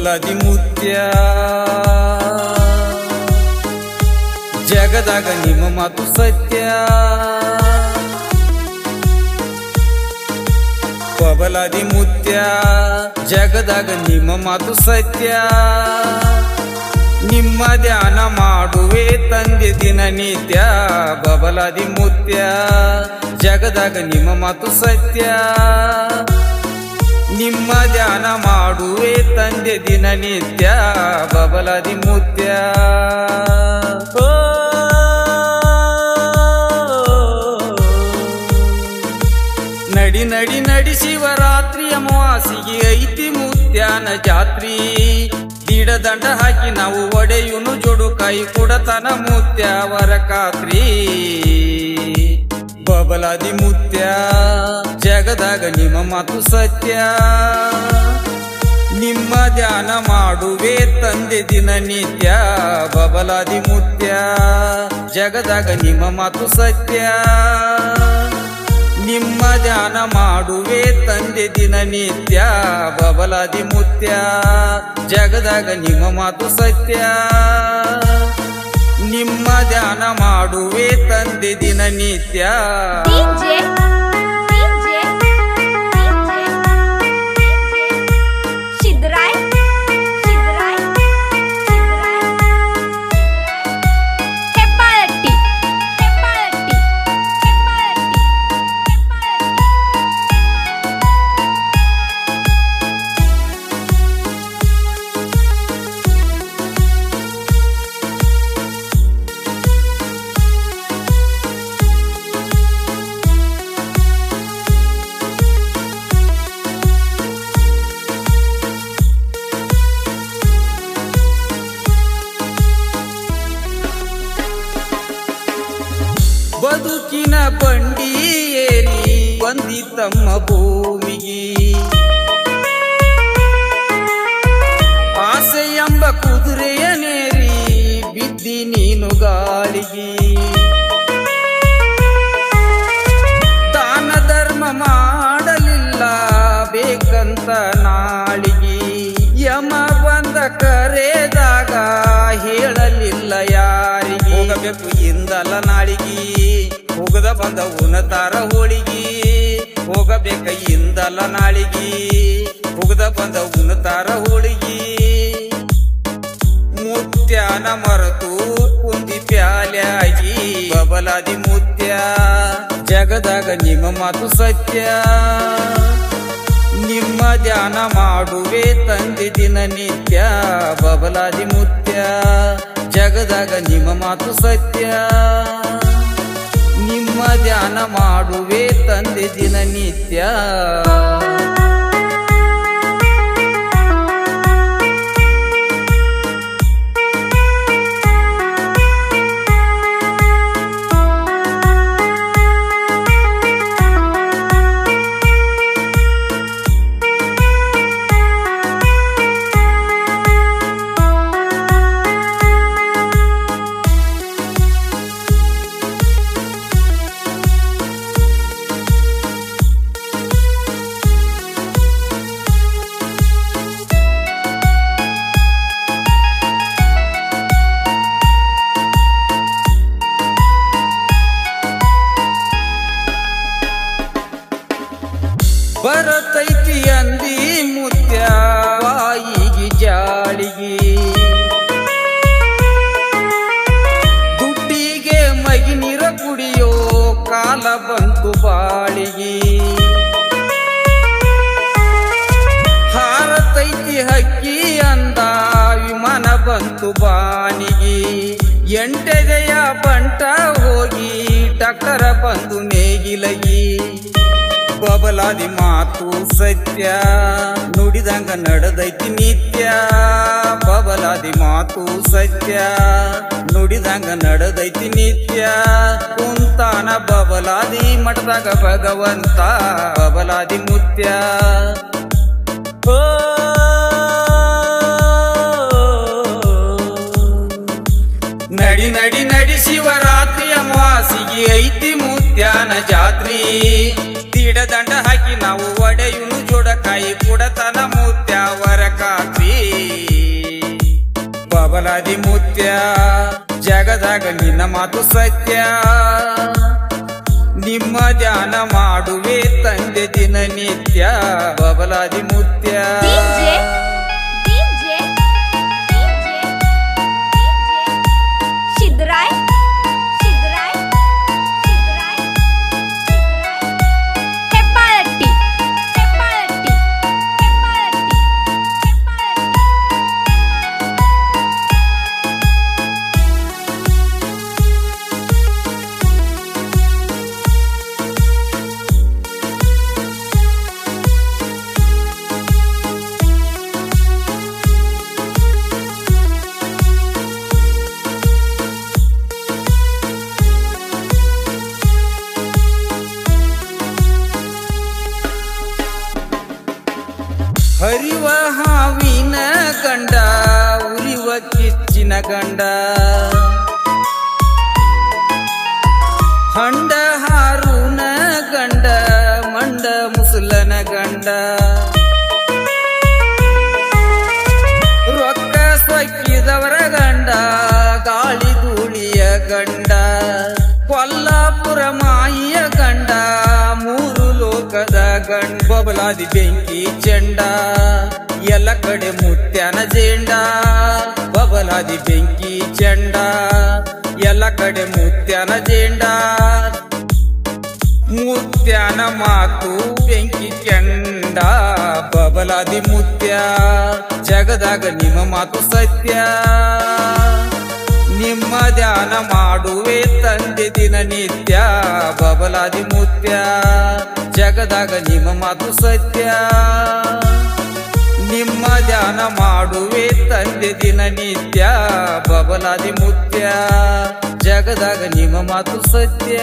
ಬಬಲಾದಿ ಮುತ್ಯ ಜಗದಾಗ ನಿಮ್ಮ ಮಾತು ಸತ್ಯ ಬಬಲಾದಿ ಮುತ್ಯ ಜಗದಾಗ ನಿಮ್ಮ ಮಾತು ಸತ್ಯ ನಿಮ್ಮ ಧ್ಯಾನ ಮಾಡುವೆ ತಂದೆ ದಿನನಿತ್ಯ ಬಬಲಾದಿ ಮುತ್ಯ ಜಗದಾಗ ನಿಮ್ಮ ಮಾತು ಸತ್ಯ ನಿಮ್ಮ ಧ್ಯಾನ ಮಾಡುವೆ ತಂದೆ ದಿನನಿತ್ಯ ಬಬಲಾದಿ ಮುತ್ಯ ನಡಿ ನಡಿ ನಡಿ ಶಿವರಾತ್ರಿ ಅಮಾವಾಸಿಗೆ ಐತಿ ಮುತ್ಯಾನ ಜಾತ್ರಿ ದಂಡ ಹಾಕಿ ನಾವು ಒಡೆಯುನು ಜೋಡುಕಾಯಿ ಕೊಡತನ ಮುತ್ಯ ವರಕಾತ್ರಿ ಬಬಲಾದಿ ಮುತ್ಯ ಜಗದಾಗ ನಿಮ್ಮ ಮಾತು ಸತ್ಯ ನಿಮ್ಮ ಧ್ಯಾನ ಮಾಡುವೆ ತಂದೆ ದಿನನಿತ್ಯ ಬಬಲಾದಿ ಮುತ್ಯ ಜಗದಾಗ ನಿಮ್ಮ ಮಾತು ಸತ್ಯ ನಿಮ್ಮ ಧ್ಯಾನ ಮಾಡುವೆ ತಂದೆ ದಿನನಿತ್ಯ ಬಬಲಾದಿ ಮುತ್ಯ ಜಗದಾಗ ನಿಮ್ಮ ಮಾತು ಸತ್ಯ ನಿಮ್ಮ ಧ್ಯಾನ ಮಾಡುವೆ ತಂದೆ ದಿನನಿತ್ಯ ಬದುಕಿನ ಬಂಡಿ ಏರಿ ಬಂದಿತಮ್ಮ ಭೂಮಿಗೆ ಆಸೆ ಎಂಬ ಕುದುರೆಯ ನೇರಿ ಬಿದ್ದಿ ನೀನು ಗಾಳಿಗೆ ದಾನ ಧರ್ಮ ಮಾಡಲಿಲ್ಲ ಬೇಕಂತ ನಾಳಿಗೆ ಯಮ ಬಂದ ಕರೆದಾಗ ಹೇಳಲಿಲ್ಲ ಯಾರಿಗೆ ಹೋಗಬೇಕು ಇಂದಲ್ಲ ನಾಳಿಗೆ ಹೋಗದ ಬಂದ ಉನತಾರ ಹೋಳಿಗೆ ಹೋಗಬೇಕ ಇಂದಲ್ಲ ನಾಳಿಗೆ ಹೋಗದ ಬಂದ ಉನತಾರ ಹೋಳಿಗೆ ಮುತ್ಯಾನ ಮರೆತು ಕುಂದಿ ಪ್ಯಾಲ್ಯಾಗಿ ಬಬಲಾದಿ ಮುತ್ಯ ಜಗದಾಗ ನಿಮ್ಮ ಮಾತು ಸತ್ಯ ನಿಮ್ಮ ಧ್ಯಾನ ಮಾಡುವೆ ತಂದೆ ದಿನನಿತ್ಯ ಬಬಲಾದಿ ಮುತ್ಯ ಜಗದಾಗ ನಿಮ್ಮ ಮಾತು ಸತ್ಯ ನಿಮ್ಮ ಧ್ಯಾನ ಮಾಡುವೆ ತಂದೆ ದಿನನಿತ್ಯ ಬರತೈತಿ ಅಂದಿ ಮುತ್ಯ ವಾಯಿಗೆ ಜಾಳಿಗೆ ದುಡ್ಡಿಗೆ ಮಗಿ ನೀರ ಕುಡಿಯೋ ಕಾಲ ಬಂತು ಬಾಳಿಗೆ ಹಾರತೈತಿ ಹಕ್ಕಿ ಅಂದ ವಿಮಾನ ಬಂತು ಬಾನಿಗೆ ಎಂಟೆಗೆಯ ಬಂಟ ಹೋಗಿ ಟಕ್ಕರ ಬಂದು ನೇಗಿಲಗಿ ಬಬಲಾದಿ ಮಾತು ಸತ್ಯ ನುಡಿದಂಗ ನಡೆದೈತಿ ನಿತ್ಯ ಬಬಲಾದಿ ಮಾತು ಸತ್ಯ ನುಡಿದಂಗ ನಡೆದೈತಿ ನಿತ್ಯ ಕುಂತಾನ ಬಬಲಾದಿ ಮಠದಾಗ ಭಗವಂತ ಬಬಲಾದಿ ಮುತ್ಯ ನಡಿ ನಡಿ ನಡಿ ಶಿವರಾತ್ರಿ ಅಮಾವಾಸಿಗೆ ಐತಿ ಮುತ್ಯಾನ ಜಾತ್ರಿ ದಂಡ ಹಾಕಿ ನಾವು ಒಡೆಯುನು ಜೋಡಕಾಯಿ ಕೊಡತನ ಮುತ್ಯ ವರಕಾತ್ರಿ ಬಬಲಾದಿ ಮುತ್ಯ ಜಗದಾಗ ನಿನ್ನ ಮಾತು ಸತ್ಯ ನಿಮ್ಮ ಧ್ಯಾನ ಮಾಡುವೆ ತಂದೆ ದಿನನಿತ್ಯ ಬಬಲಾದಿ ಮುತ್ಯ ಹರಿವ ಹಾವಿನ ಗಂಡ ಉರಿವ ಕಿಚ್ಚಿನ ಗಂಡ ಹಂಡ ಹಾರುನ ಗಂಡ ಮಂಡ ಮುಸಲನ ಗಂಡ ರೊಕ್ಕ ಸೊಕ್ಕಿದವರ ಗಂಡ ಗಾಳಿ ಧೂಳಿಯ ಗಂಡ ಕೊಲ್ಲಾಪುರ ಮಾಯಿಯ ಗಂಡ ಮೂರು ಲೋಕದ ಗಂಡ ಬಬಲಾದಿ ಬೆಂಕಿ ಚೆಂಡ ಎಲ್ಲ ಕಡೆ ಮುತ್ಯಾನ ಜೇಂಡ ಬಬಲಾದಿ ಬೆಂಕಿ ಚೆಂಡ ಎಲ್ಲ ಕಡೆ ಮುತ್ಯಾನ ಜೇಂಡ ಮುತ್ಯಾನ ಮಾತು ಬೆಂಕಿ ಕೆಂಡ ಬಬಲಾದಿ ಮುತ್ಯ ಜಗದಾಗ ನಿಮ್ಮ ಮಾತು ಸತ್ಯ ನಿಮ್ಮ ಧ್ಯಾನ ಮಾಡುವೆ ತಂದೆ ದಿನನಿತ್ಯ ಬಬಲಾದಿ ಮುತ್ಯ ಜಗದಾಗ ನಿಮ್ಮ ಮಾತು ಸತ್ಯ ನಿಮ್ಮ ಧ್ಯಾನ ಮಾಡುವೆ ತಂದೆ ದಿನನಿತ್ಯ ಬಬಲಾದಿ ಮುತ್ಯ ಜಗದಾಗ ನಿಮ್ಮ ಮಾತು ಸತ್ಯ